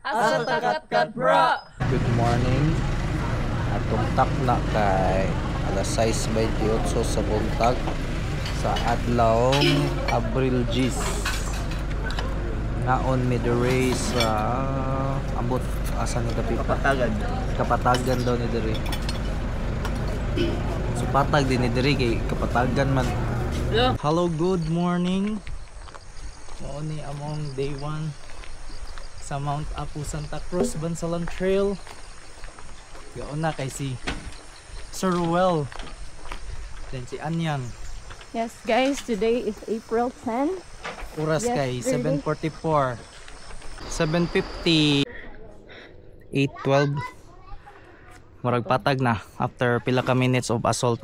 Asa takat-kat bra. Good morning. Atong takna kay alas 6:28 sa buntag sa adlawng Abril 10. Naon mi diri sa ambot asa ni dapi kapatagan daw ni diri. So patag din ni diri kay kapatagan man. Hello, good morning. Mao ni among day 1 sa Mount Apu Santa Cruz Bansalan Trail. Gaon na kay si Sir Ruel. Then si Anyang. Yes guys, today is April 10. Oras kay 7:44. 7:50. 8:12. Murag patag na after pila ka minutes of assault.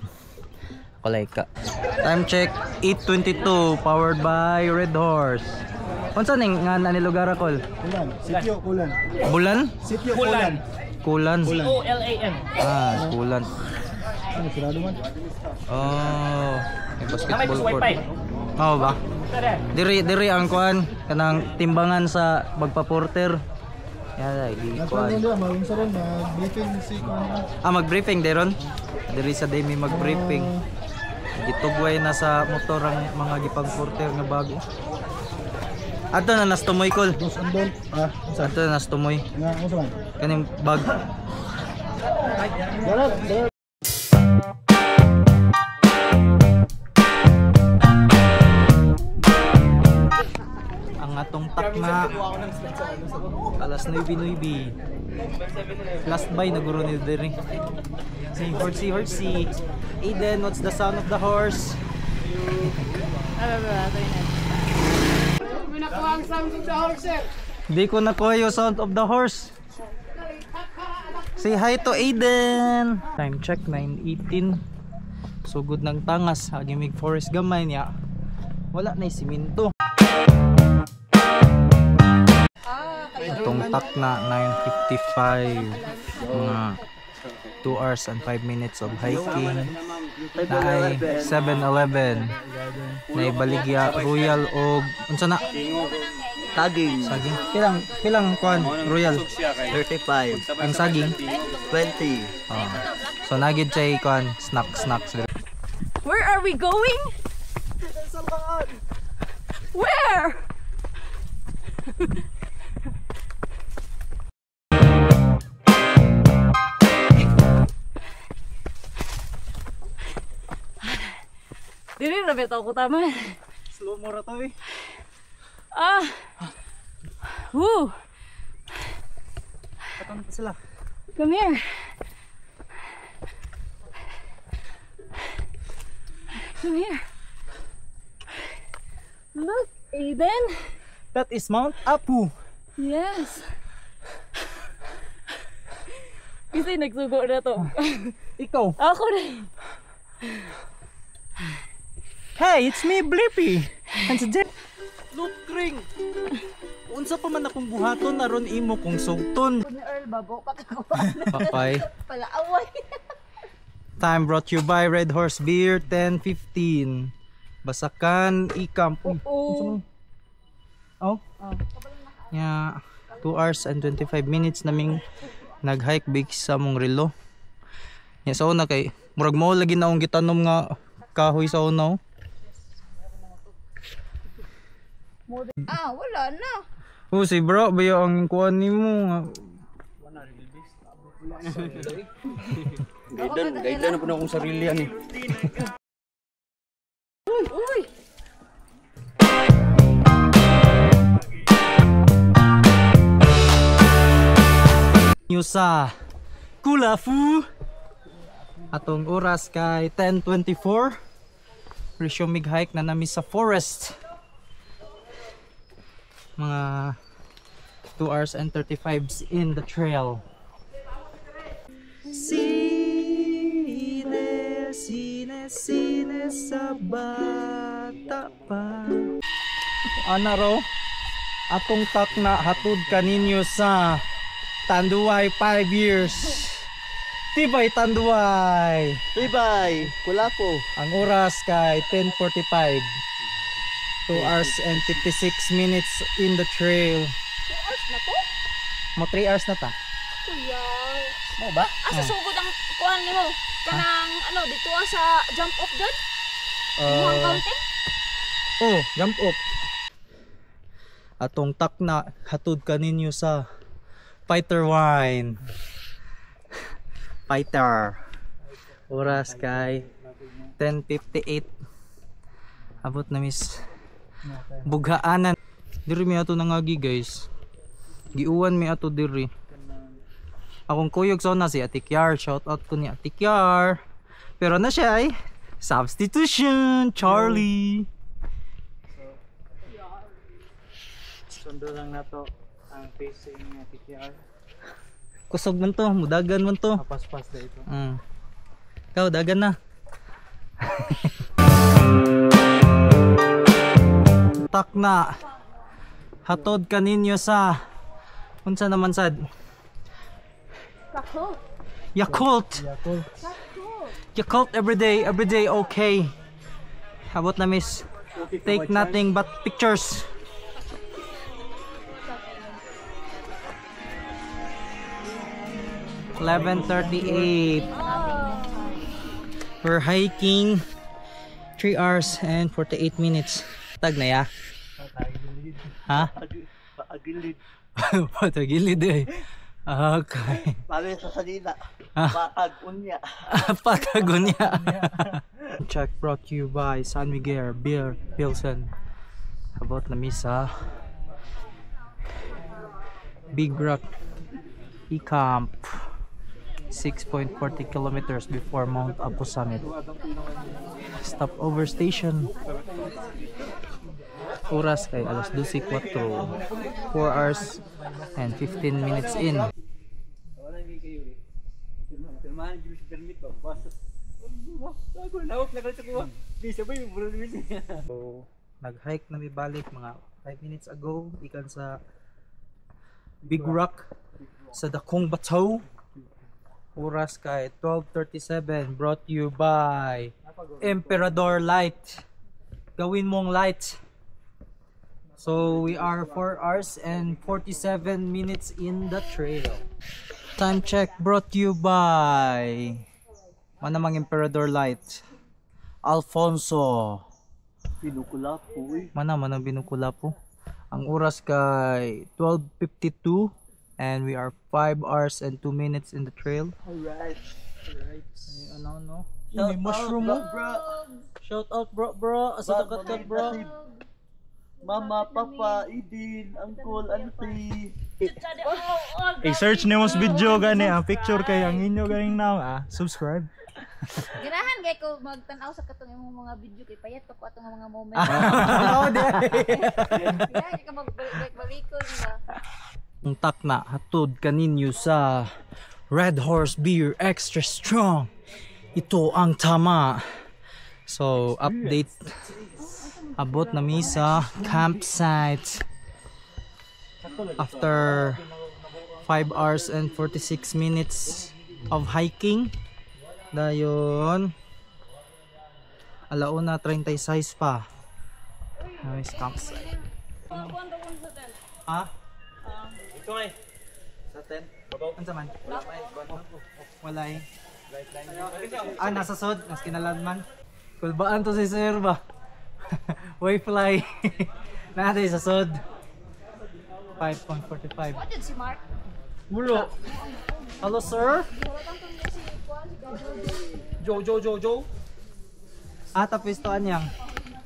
Ka. Time check 8:22, powered by Red Horse. Unsa ning nga ni lugar akol? Kulan, Sitio Kulan. Bulan? Sitio Kulan. Kulan. Kulan. Kulan. Ano sila man? Oh, may basketball court. Wifi. Oh ba? Diri ang kuan kanang timbangan sa magpa-porter. Yan di kuan. Nagkuhan nila, mawin sa ron, mag-briefing si Kuan. Mag-briefing deron. Diri sa day may mag-briefing. Gitugway na sa motor ang mga gipag-porter nga bago. Ato na nastumoy kol. Dos andon. Ato na nastumoy. Nga, ano man? Kaning bag. Darat. Ang atong takna alas 9:09. Last buy na guro ni diri. Si horsey. Aiden, what's the sound of the horse? Di ko nakuha yung sound of the horse. Say hi to Aiden. Time check 9:18. Sugod ng tangas agimig forest gamay niya. Wala na siminto. Itong takna 9:55. Mga 2 hours and 5 minutes of hiking. Naay 7-Eleven. Naay Baligya Royal og unsa na? Saging Saging. Pilang kuan Royal? 35, Ang saging 20. So nagid chay kuan snacks. Where are we going? Where? Dili na bitaw ko tama. Slow mo ra to eh. Woo! Patong pa sila. Come here. Come here. Look, Aiden. That is Mount Apu. Yes. Kasi nagsugo na to. Ikaw. Ako na. Hey, it's me Blippi. And today, look ring. Unsa pa man akong buhaton aron imo kong sugton. Ni Earl babo pakakuha. Papay. Palaaway. Time brought you by Red Horse Beer 10:15. Basakan i-camp. Oo. Oh. Yeah, 2 hours and 25 minutes naming nag-hike big sa mong relo. Ya sa una kay murag mo lagi na akong gitanom nga kahoy sa una. Wala na. Oh, si bro, bayo ang kuan nimo nga. Gaidan na po na akong sarili yan eh. Uy. Sa Kulafu. Atong oras kay 10:24. Presyo mig hike na nami sa forest. Mga 2 hours and 35 in the trail. Sine sa bata pa. Ana ro? Atong takna hatod kaninyo sa Tanduay 5 years. Tibay Tanduay. Bye-bye, Kulapo. Ang oras kay 10:45. 2 hours and 56 minutes in the trail. 2 hours na to? Mo 3 hours na ta. Kuya. Mo ba? Asa sugod ang kuan nimo? Kanang ano dito sa jump off dun? Muhang counting? Oh, jump up. Atong takna hatod kaninyo sa Fighter Wine. Fighter. Oras kay 10:58. Abot na miss. Bughaanan. Diri mi ato nangagi guys. Giuwan mi ato diri. Akong kuyog sa una si Atikyar. Shout out ko ni Atikyar. Pero na siya ay substitution Charlie. Sundo lang na to ang facing niya TTR. Kusog man to, mudagan man to. Pas-pas na ito. Ikaw, dagan na. Tak na. Hatod kaninyo sa unsa naman sad? Kako. Yakult. Yakult every day okay. Habot na miss. Take nothing but pictures. $11:38. We're hiking 3 hours and 48 minutes. Tag na ya? Ha? Paagilid. Patagilid eh. Okay. Pawi sa salina. Ah. Patag-unya. Patagonia. Check brought to you by San Miguel Beer Pilsen. About na misa. Big Rock E-Camp. 6.40 kilometers before Mount Apu Summit. Stopover station. Oras kay alas 12:04. 4 hours and 15 minutes in. So, nag-hike na mi balik mga 5 minutes ago ikan sa Big Rock sa Dakong Bato. Oras kay 12:37, brought to you by Emperador Light. Gawin mong light. So we are 4 hours and 47 minutes in the trail. Time check brought to you by manamang Emperador Light. Alfonso. Pinukula po eh. Manang binukula po. Ang oras kay 12:52 and we are 5 hours and 2 minutes in the trail. Alright. Ano no? Shout May mushroom out, mo. bro. Shout out bro. Asa takat bro. Mama, Papa, Idin, Uncle, Auntie. I-search niyo mas video gani ang picture kay ang inyo ganing now subscribe. Ganahan kay ko magtan-aw sa katong imong mga video kay payat pa ko atong mga moment. Oo, di. Kaya ka magbalik-balikon ba. Ang takna hatod kaninyo sa Red Horse Beer Extra Strong. Ito ang tama. So, update. Abot na mi sa campsite. After 5 hours and 46 minutes of hiking. Dayon. 1:36 pa. Nice campsite. Ha? Ito ay. Sa 10. Ano man? Wala eh. Nasa sod. Nas kinalan man. Kulbaan to si sir ba? Wayfly. Natin sa sod. 5.45. What did si Mark? Mulo. Hello sir? Joe. Tapos ito anyang.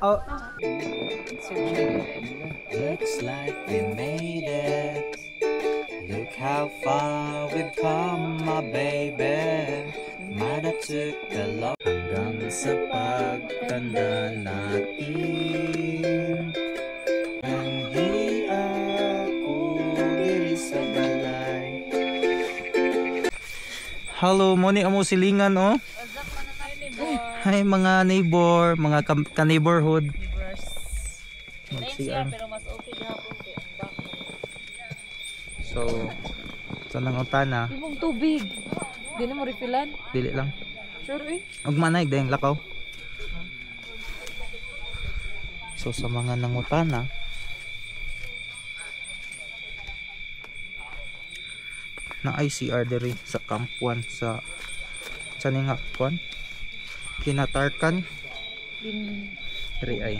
Oh. Looks like we made it. Look how far we've come, my baby. Might have took the long hanggang sa pagtanda natin. Hindi ako diri sa balay. Hello, mo ni amo silingan oh. Hi mga neighbor, mga ka-neighborhood. Pero mas okay gihapon kay ang back. So, ito nang utana. Imong tubig. Di na mo refillan? Dili lang. Sure eh. Ug manay dayang lakaw. So sa mga nangutana, na ICR diri sa Camp 1 sa ning hakwan kinatarkan diri ay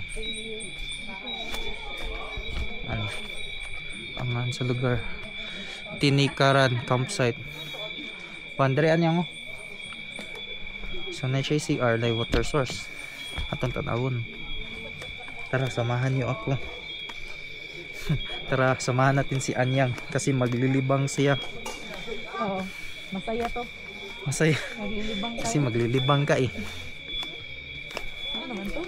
ano angan sa lugar tinikaran campsite pandrean niya mo so na siya CR live water source atong tanawon. Tara samahan niyo ako. Tara samahan natin si Anyang kasi maglilibang siya. Oo. Masaya to. Masaya Maglilibang kasi maglilibang ka eh. Ano naman to?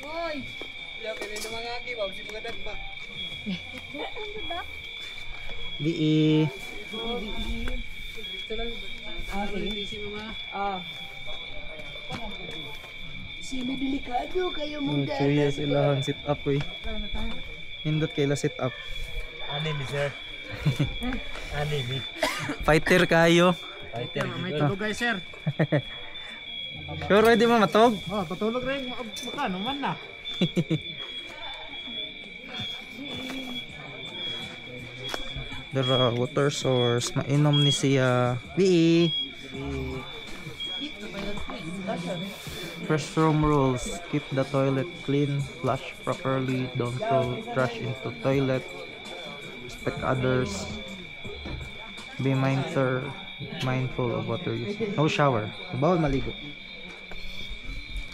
Hoy. Di Sino delikado kayo mong Chuyes ilahang sit up eh. Hindot kaila sit up. Ani ni sir. Ani ni. Fighter kayo. May tulog guys sir. Sure ready mo matog? Oh, patulog rin makano man na. Dara water source mainom ni siya. Bi. Restroom rules: keep the toilet clean, flush properly, don't throw trash into toilet, respect others, be mindful of water use. No shower. Bawal maligo.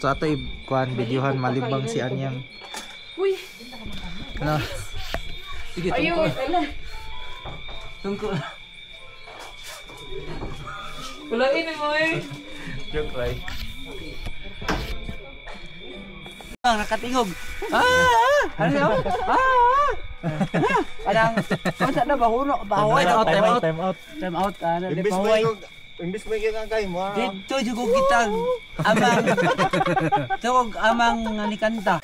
So ato kuan videohan malibang si Anyang. Uy. Ano? Sige Ayun. tungko. Kulain mo eh. Joke right. nakatingog. Ano yun? Parang, kung saan na bahuno? Bahoy. Time out. Time out. Ano, di Imbis mo bahoy. imbis mo yung kayo mo. Dito juga kita amang tawag amang anikanta.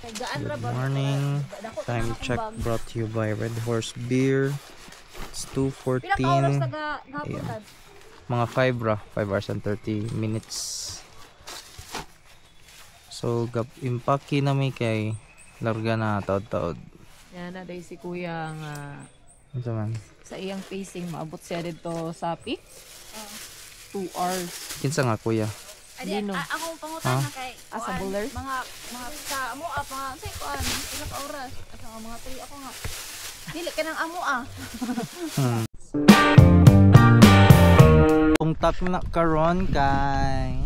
Good morning. Time check brought to you by Red Horse Beer. It's 2:14. Ayan. Mga 5 hours and 30 minutes. So impaki na may kay larga na taod-taod. Yan na dahil si kuya nga Ito man. sa iyang facing maabot siya dito sa peak. 2 hours. Kinsa nga kuya? Dino. Akong pangutan na kay Sa buller? mga sa amo mga say kuan ilang ka oras asa mga 3 ako nga dili ka nang amo Tungtak na karon kay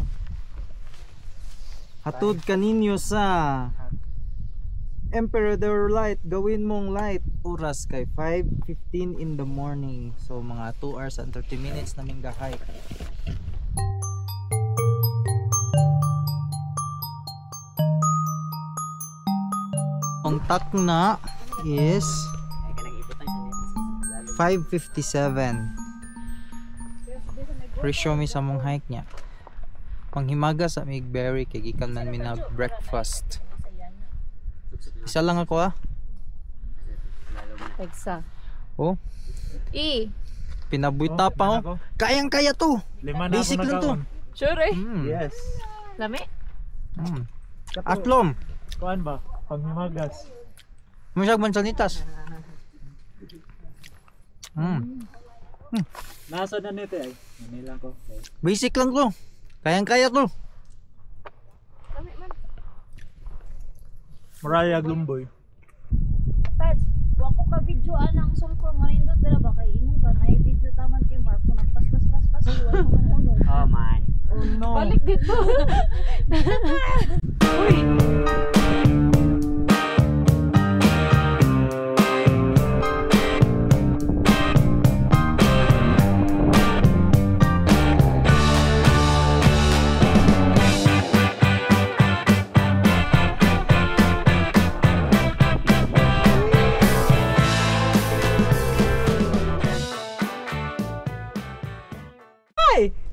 hatud kaninyo sa Emperador Light. Gawin mong light. Oras kay 5:15 in the morning. So mga 2 hours and 30 minutes naming gahike. Tungtak na is 5:57. Pre-show mi sa mong hike niya. Panghimaga sa Migberry kay gikan man mi nag breakfast. Isa lang ako Pagsa. Oh, pinabuita pa oh. Kayang kaya to. Lima na Basic lang to. Sure eh. Yes. Lami? Atlom. Kuan ba? Panghimagas. Musag mansanitas. Nasa na nito ay. Manilang ko. Basic lang to. Kayang kaya to. Maraya Glumboy. Pets wako ka video anang sulfur nga nindot dira ba kay ingon ka na video taman kay Mark kung nagpas iwan mo nung Oh man. Oh no. Balik dito. Uy.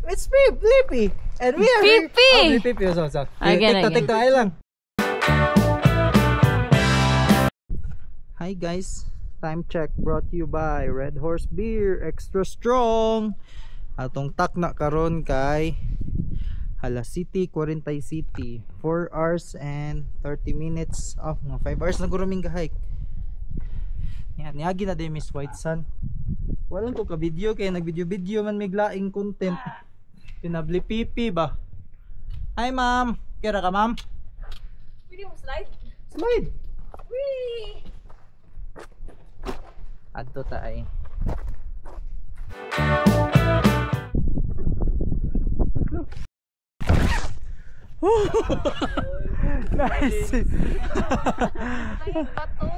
It's Flippy. And we are Pipi! Flippy. So. Again. Tikta ay lang. Hi guys. Time check brought to you by Red Horse Beer. Extra strong. Atong takna karon kay Hala City, Quarantay City. 4 hours and 30 minutes off. Mga 5 hours na guruming ka-hike. Yan, niyagi na din Miss White Sun. Walang ko ka-video kaya nag-video-video man may glaing content. Pinabli pipi ba? Hi ma'am! Kira ka ma'am? Pwede mo slide? Slide! Whee! Adto tayo. Nice! Ay, bato!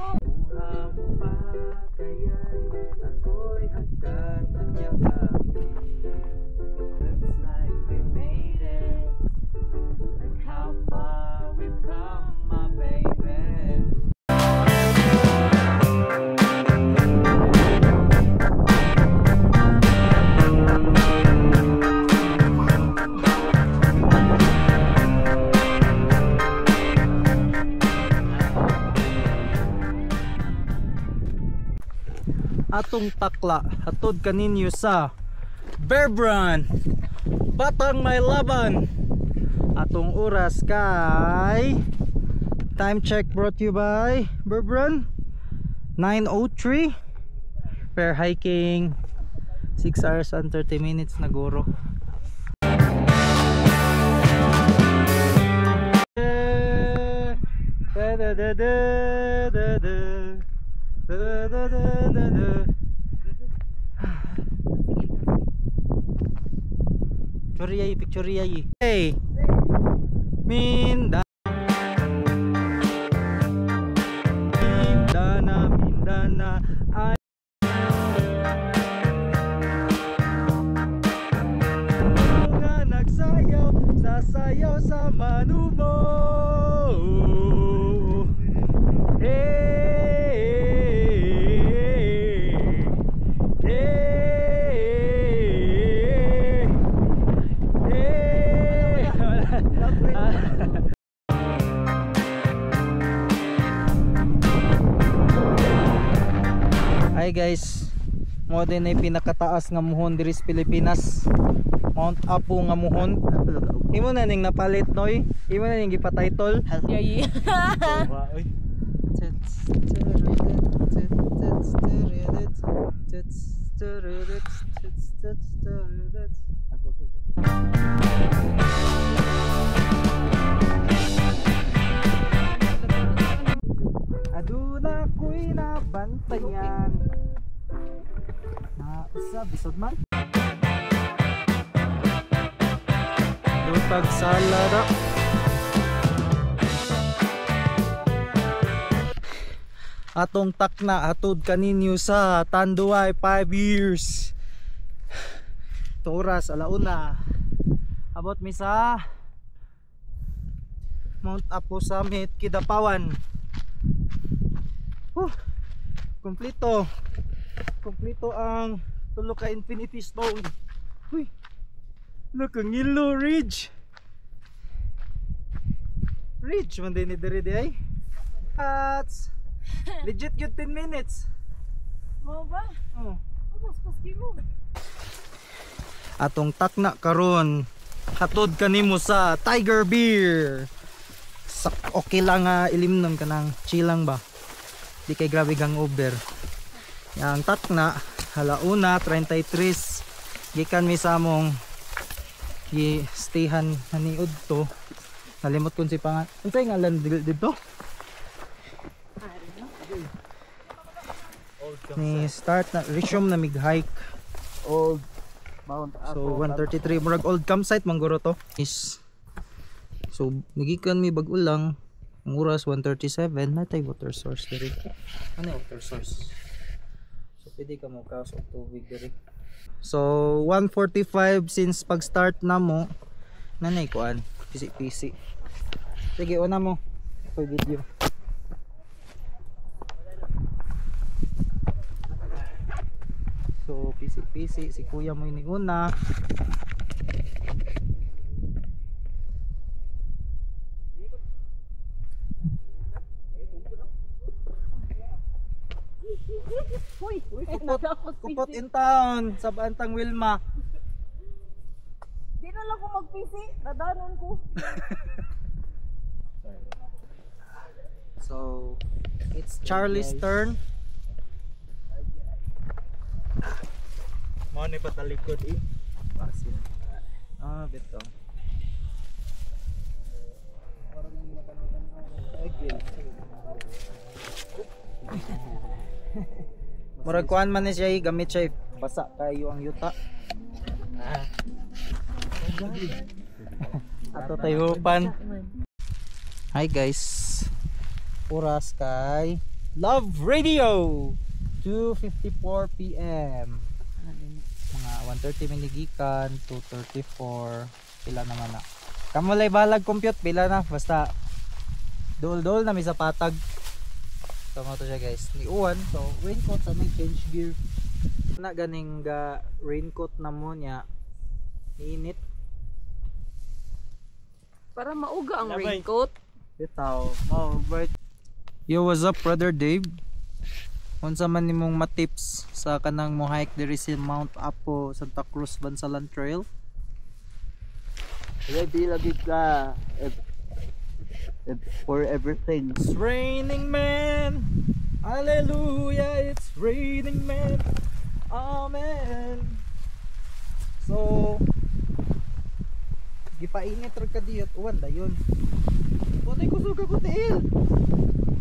Atong takla hatod kaninyo sa Bear Brand Batang May Laban. Atong oras kay time check brought to you by Bear Brand 9:03 per hiking 6 hours and 30 minutes na guro. Picture yay. Hey. Mindana ay nga nagsayaw, sasayaw sa manubo. Hi guys, mo din ay pinakataas nga muhon diri sa Pilipinas, Mount Apu nga muhon. Imo na ning napalit noy, imo na ning gipa-title. Yayi! Aduna ko'y nabantayan na isa bisod man lutag sa lara. Atong takna atod kaninyo sa Tanduay 5 years. Oras alauna. Abot mi sa Mount Apu Summit, Kidapawan. Kompleto ang tulo ka Infinity Stone. Uy, nakangilo ridge man din ni diri ay at legit yun 10 minutes Mo ba? oh. Mo. Atong takna karon hatod kanimo sa Tiger Beer. Okay lang ilimnon ka ng chilang ba, di kay grabe gang over. Yang takna halauna 33 gikan mi sa among gi-stayhan haniud to. Nalimot kun si pangan. Unsay ngalan dito? Ni start na resume na mig-hike. Old Mount So 133 murag old campsite mangguro to. Is so nagikan mi bag ulang ang oras 1:37 na tay water source diri. Ano water source? So pwede ka mo kaos og tubig diri. So 1:45 since pag start na mo nanay kuan pisi-pisi. Sige una mo ako video. So pisi-pisi si kuya mo ini una. Kupot in town sa Bantang Wilma. Di na lang ko mag-PC. Nadanon ko. So, it's Charlie's turn. Mo ni patalikod eh. Pasin. Beto. Murag kuan man ni siya gamit siya basa kayo ang yuta. Ato tayo pan. Hi guys. Oras kay Love Radio 2:54 PM. Mga 1:30 minigikan, 2:34 pila naman na. Kamulay balag compute pila na basta dol-dol na mi sa patag. So mo to siya guys. Ni uwan so raincoat sa may change gear. Na ganing ga raincoat na mo niya. Init. Para mauga ang Labay. raincoat. Bitaw. Mo bright. Yo, what's up brother Dave? Unsa man nimong matips sa kanang mo hike diri sa Mount Apo, Santa Cruz Bansalan Trail? Ready lagi ka. For everything. It's raining man. Hallelujah, it's raining man. Amen. So gipainit ra ka diyot uwan dayon. Kunay kusog ako tiil.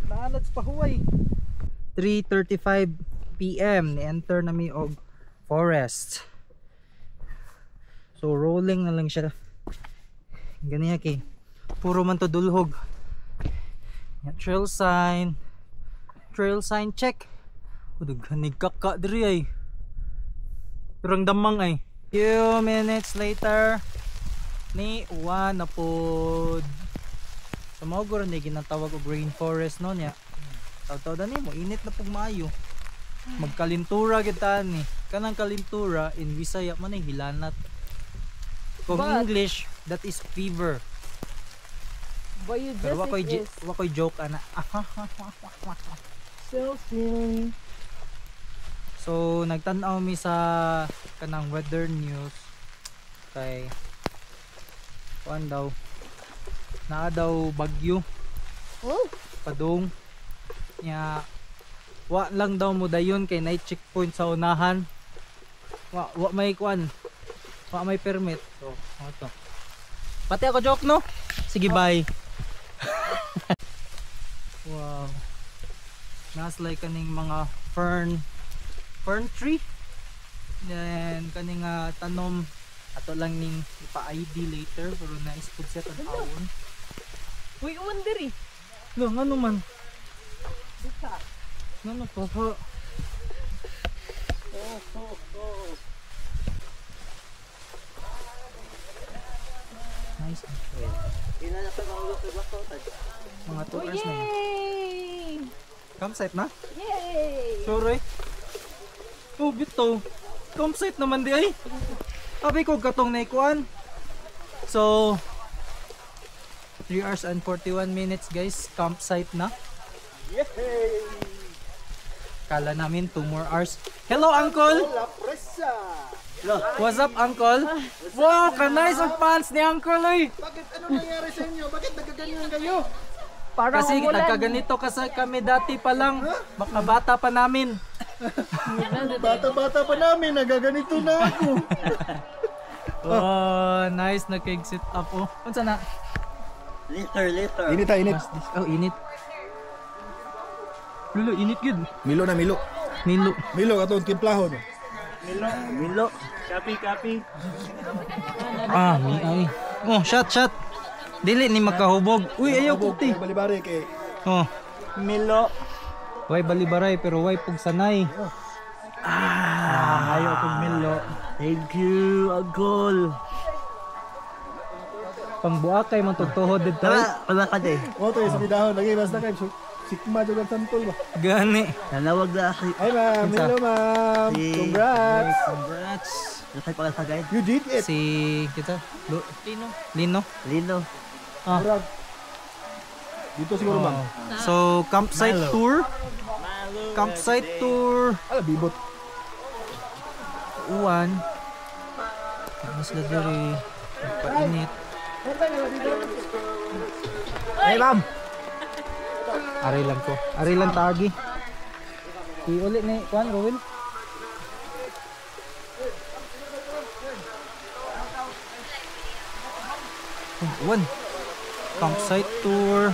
Naanad sa pahuway. 3:35 PM ni enter na mi og forest. So rolling na lang siya. Ganiya kay puro man to dulhog. Trail sign check. Udughanig kaka diri ay. Pirang damang ay. Few minutes later ni uwan na pod. Sa mao guro ni ginatawag og rainforest no niya. Taw-taw dani mo init na pug maayo. Magkalintura gid ta ni. Kanang kalintura in Bisaya man ay hilanat. Kung English that is fever. But you Pero just wakoy joke ana. so silly. So nagtan-aw mi sa kanang weather news kay kuan daw naa daw bagyo Oh, padung nya wa lang daw mo dayon kay night checkpoint sa unahan wa may kuan wa may permit so to pati ako joke no sige bye. Wow, nas like kaning mga fern tree then kaning tanom ato lang ning ipa-ID later pero na-spod siya tan-awon. uy, uwan diri. Lo ngano man ngano to ho nice mga 2 hours na yun. Yay! Campsite na? Yay! Sure eh. Oh bito campsite naman di ay sabi ko katong naikuan. So 3 hours and 41 minutes guys, campsite na. Yay! Kala namin 2 more hours. Hello uncle! La presa! What's up uncle? Wow, ka-nice ang pants ni uncle eh. Bakit ano nangyari sa inyo? Bakit nagkaganyan kayo? Parang Kasi umulan. nagkaganito kasi kami dati pa lang. Baka bata pa namin. Bata-bata pa namin, nagaganito na ako. Oh, nice nag-exit up oh. Unsa na? Later. Init ha, init. Oh, init. Lulo, init gud. Milo na milo. Nilo. Milo atong timplahon. Milo. Copy. Mi ay. Oh, shot. Dili ni magkahubog. Uy, ayaw puti. Balibari kay Oh, Milo. way balibaray pero way pug sanay. Ayaw kong Milo. Thank you, Uncle. Pangbuakay man tugtuhod dito. Wala ka din. O to sa bidahon lagi basta kay sikma jud ang santol ba. Gani. Nanawag na ako. Ay ma'am, hello ma'am. Congrats. Congrats. Nasay pala sa guide. You did it. Si kita Lino. Lino. Ah. Murag. Dito siguro ma'am. So, campsite Malo. tour. Campsite tour. Ala bibot. Uwan. Mas diri. Painit. Hey, ma'am! Ari lang ko. Ari lang tagi. Iulit ni Juan, Rowin. Juan. Campsite tour.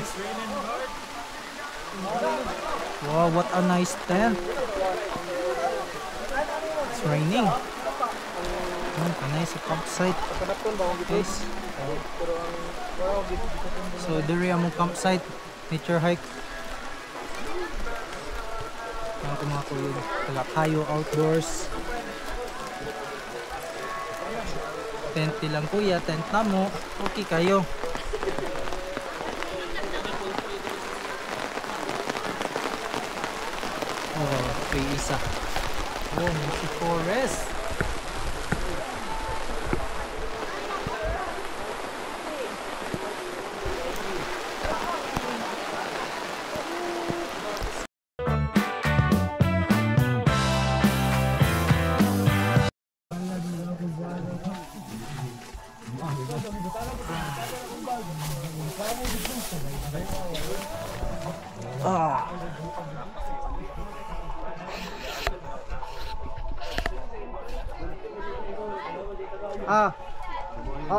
Wow, what a nice tent. It's raining. Nice campsite. Guys. So diri ang campsite, nature hike. Ang mga kulog, kayo outdoors. Tent lang kuya, tent na mo. Okay kayo. Oh, may isa. Oh, may forest.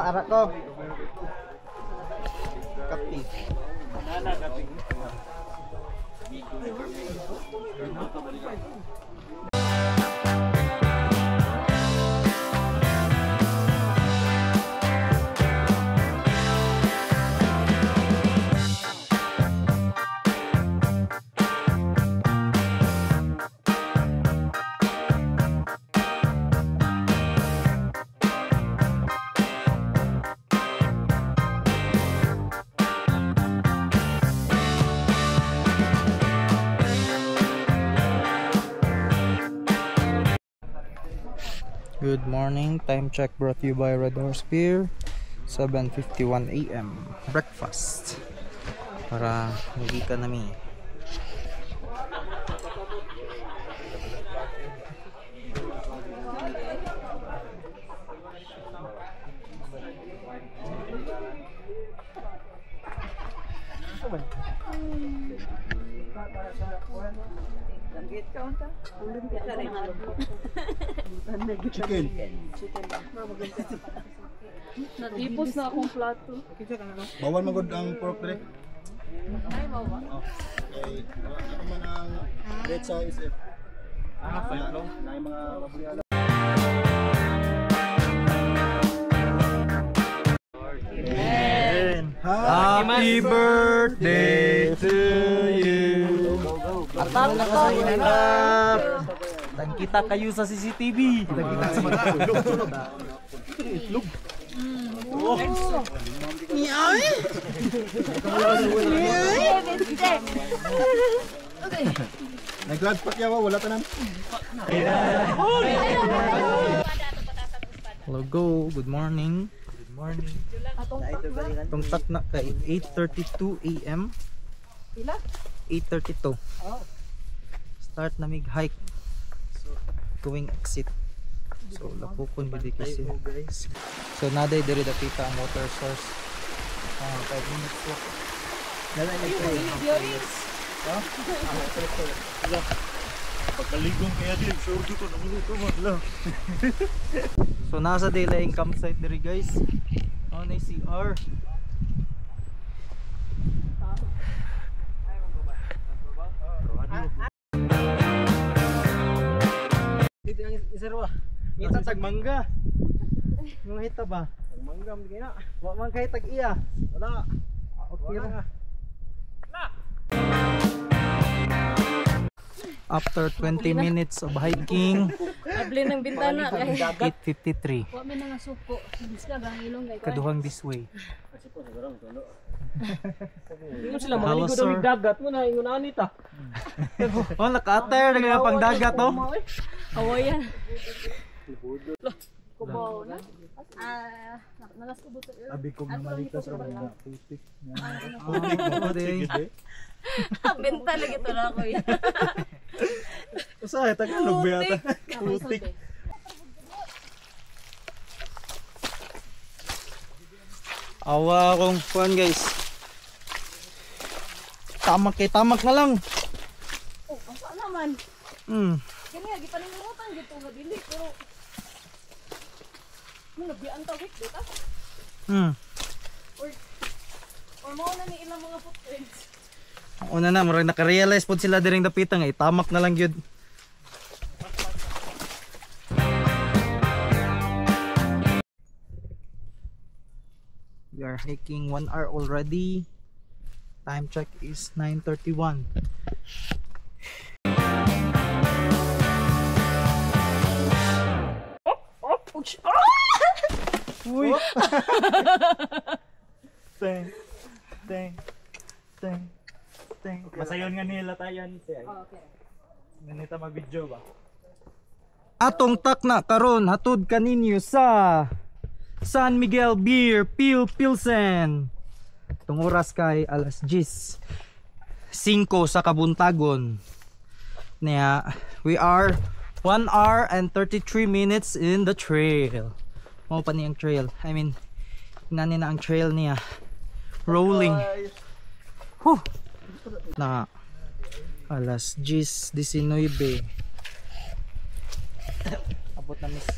Arak ko. Kapi. Good morning, time check brought to you by Red Horse Beer. 7:51 AM. Breakfast. Para hindi ka nami. Chicken. Natipos na akong plato. Bawal magod ang pork dire. Ay, bawal. Okay. Ano man ang red size eh. Filo. Na yung mga babuyan. Happy birthday to you. Atap na ko. Dan kita kayo sa CCTV. Kita sa mata. Itlog. Nag-glad pack yawa, wala tanan. Hello go, good morning. Good morning. Tungtak na kay 8:32 AM. 8:32. Start na mig hike. Going exit. So lapupon bidi kasi. So naday diri dapita ang water source. 5 minutes walk. Pagkaligong kaya din, sure dito na muli ito magla. So nasa daylight campsite diri guys. Oh, na CR. Dito ang isarwa. Ngita tag mangga. Nung hita ba? Tag mangga mo gina. Wa man kay tag iya. Wala. Okay ra. After 20 minutes of hiking, Abli ng bintana kay 8:53. Wa mi nga suko. Diska gang ilong kay. Kaduhang this way. Ingon sila maligo daw dagat mo na ingon ani ta. Oh, naka-attire na pang dagat oh. Hawayan. Kubaw na. Nalas ko buto. Abi ko na malikas ra mga putik. Benta lagi to na ako yan. Usahay Tagalog ba yata? Putik. Awa akong kuan guys. Tamak kay tamak na lang. Oh, asa naman. Kini lagi paningmutan gito nga dili pero mo nabiyaan tawik dito. Or mo na ni ilang mga footprints. Una na, marag naka-realize po sila diring dapitan nga tamak na lang gyud. We are hiking 1 hour already. Time check is 9:31. Uy. Teng. Masayon nga nila tayan siya. Okay. Ganito mag-video ba? Atong takna karon hatod kaninyo sa San Miguel Beer Pilsen. Itong oras kay alas 10:05 sa kabuntagon. We are 1 hour and 33 minutes in the trail. Mo pa niyang trail. I mean, nani na ang trail niya. Rolling. Na alas 10:19. Abot na miss.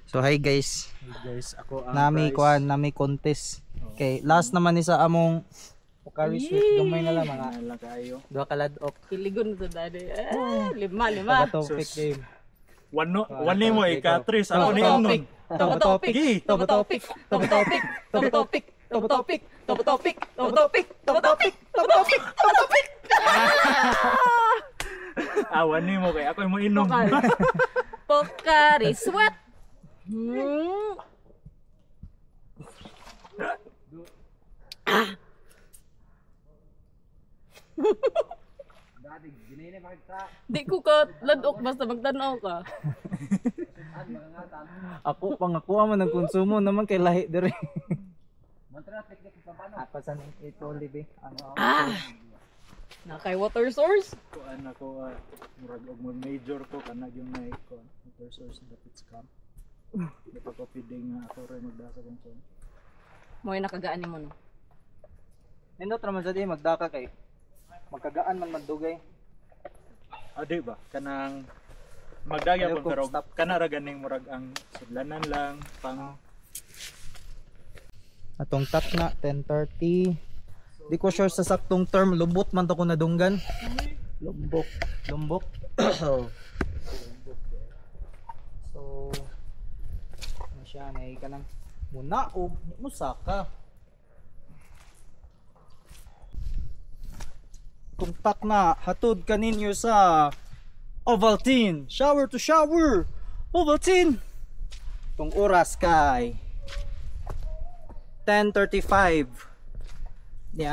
So hi guys. Guys, ako ang Nami contest. Okay, last naman ni sa among Pocari Sweat gamay na lang mga lang kayo. duha ka ladok. Kiligon sa dadi. Lima. Topic game. Wano mo ikatris ako ni unon. Topic. Wani mo kay ako mo inom. Pocari Sweat. Di ko ka ladok basta magtanaw ka. Ako pangakuha man ng konsumo naman kay lahi dire. Pasan ito libe. Na kay water source. Kuan ako murag og mo major ko kana yung may water source dapat scam. Dapat ko feeding ako rin magdasa kung saan. Mo'y nakagaan ni mo no. Nindot ra man sa di magdaka kay magkagaan man magdugay. Di ba? Kanang magdagya Ayaw ko pero kong stop. kana ra ganing murag ang sudlanan lang pang Atong takna 10:30. Di ko sure sa saktong term, lubot man to ko nadunggan. Lumbok. So ano siya nay kanang muna og musaka. Kung takna hatod kaninyo sa Ovaltine, shower to shower. Ovaltine. Tong oras kay 10:35. 2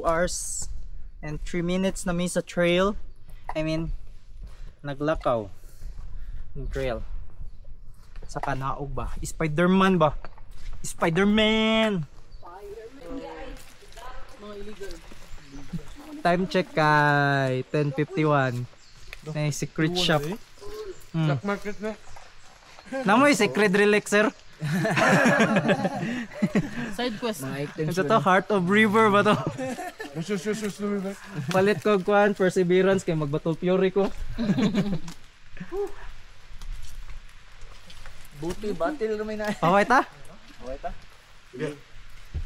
hours and 3 minutes na mi sa trail. I mean, naglakaw ng trail. Sa kanaog ba? Spider-Man ba? Spider-Man! Time check kay 10:51. May secret shop. Black market na. Namoy secret relaxer. Side quest. Ito to, Heart of River ba to? Palit ko kuan Perseverance kay magbatol Fury ko. Buti batil naman na. Okay ta? okay ta.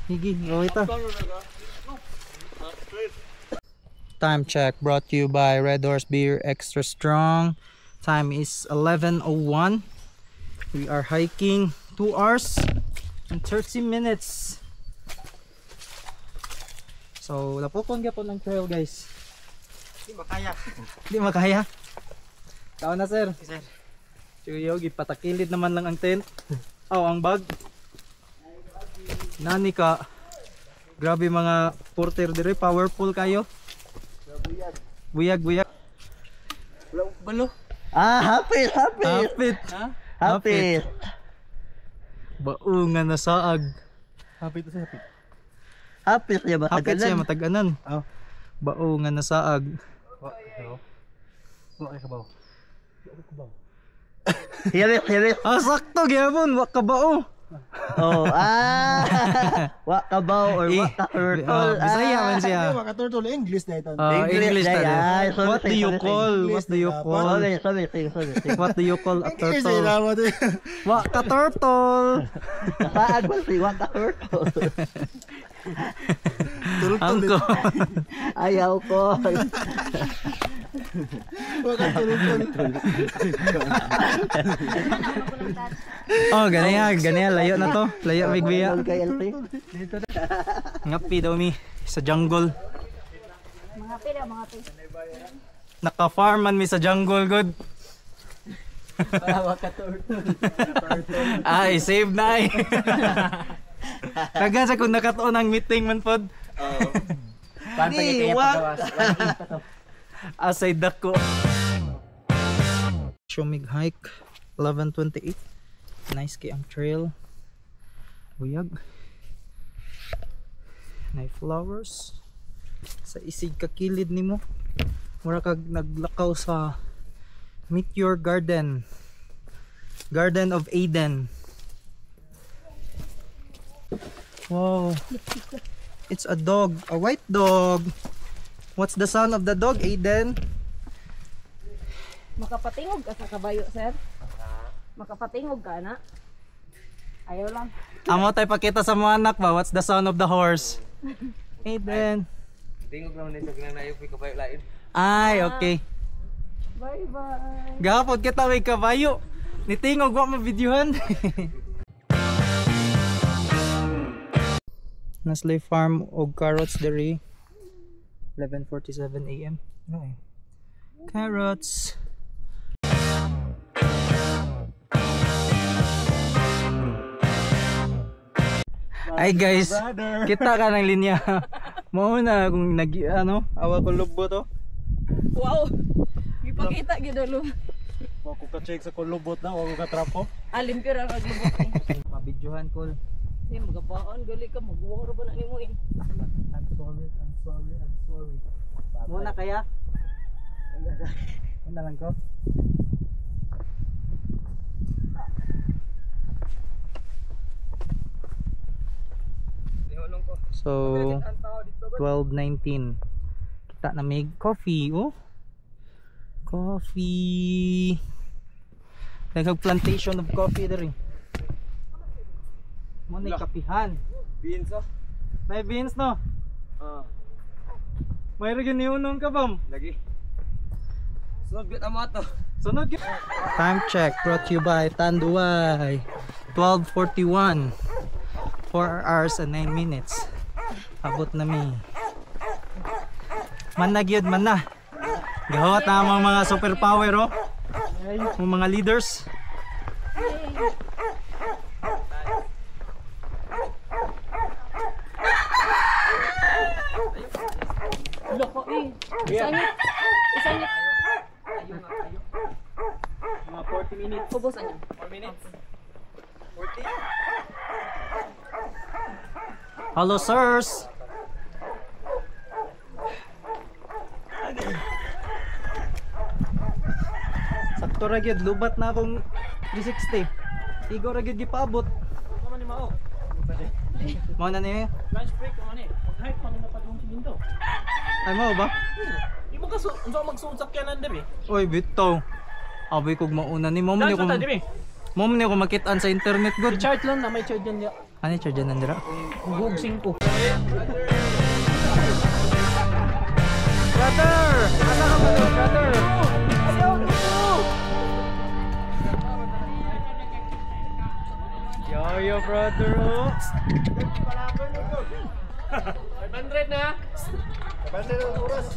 Higi, okay ta. Time check brought to you by Red Horse Beer Extra Strong. Time is 11:01. We are hiking 2 hours and 30 minutes. So, napukon ka po ng trail guys. Di makaya. Tao na sir. Sir. Chuyo, gipatakilid naman lang ang tent. Ang bag. Nani ka. Grabe mga porter dire, powerful kayo. Buyag. Balo. Hapit. Baungan na saag. Hapit to sa hapit. Hapit siya mataganan. Baungan na saag. Hirit. Ah, sakto gyapon, wa ka bao. Oh, wa kabaw or wa ka turtle. Bisaya man siya. Hindi, makaturtle English na ito. English na tali. yan. What do you call? What do you call? Sorry. What do you call a English turtle? na mo. Wa ka turtle. Kasaag mo si wa ka turtle. Angko. Ayaw ko. Oh, ganyan layo na to. Layo bigbiya. Kay LP. Ngapi daw mi sa jungle. Mga pila, mga pila. Naka-farm man mi sa jungle god. Ay, save na ay. Kagan sa kung nakatuon ang meeting man pod. Asay dako. Shumig hike 11:28. Nice kay ang trail. Buyag. Nay flowers. Sa isig ka kilid nimo. Mura kag naglakaw sa Meteor Garden. Garden of Eden. Wow. It's a dog, a white dog. What's the sound of the dog, Aiden? Makapatingog ka sa kabayo, sir? Makapatingog ka na? Ayaw lang. Amo tayo pakita sa mga anak ba? What's the sound of the horse? Aiden. Tingog naman din sa ginanayo ko kabayo lain. Ay, okay. Bye-bye. Gahapon kita may kabayo. Nitingog wa mabidyohan. Naslay farm og carrots diri. 11:47 AM. Ano eh? Carrots. Ay guys, kita ka ng linya. Mauna kung awa ko lubbo to. Wow. Ipakita gidolo. Wa ko ka-check sa kulubot na, wa ko ka-trapo. Limpyo ra kag lubot eh. Mabidyohan ko. Di magapaon gali ka magwaro ba na nimo eh. I'm sorry. Muna kaya? Muna lang ko. So 12:19. Kita na may coffee, oh. Coffee. Nagag-plantation of coffee diri. Mo ni kapihan. Beans oh. May beans no? May rin niunong ka bam? Lagi. Sunod bit amo ato. Sunod yun. Time check brought to you by Tanduay. 12:41. 4 hours and 9 minutes. Abot na mi. Man na gyud man na. Gahawat na ang mga superpower oh. Ang mga leaders. Loko eh. Isangit. Mga 40 minutes. Ubos anya. 4 minutes. Hello sirs. Sakto ra gyud lubat na akong 360. Igo ra gyud gipaabot. Ano ni mao? Mao na ni. Lunch break naman eh. Pag-hype pa nila pa doon si Mindo. Ay mo ba? Di mo ka magsuot sakyanan diri. Oy bitaw. Abay kog mauna ni mo man Lunch ko. ta diri. Mo man ko makitaan sa internet god. Charge lang na may charge yan niya. Ano charge nandira? Hugog 5. Brother! Asa ka ba brother? Yo brother oh. 500 na. 500 oras.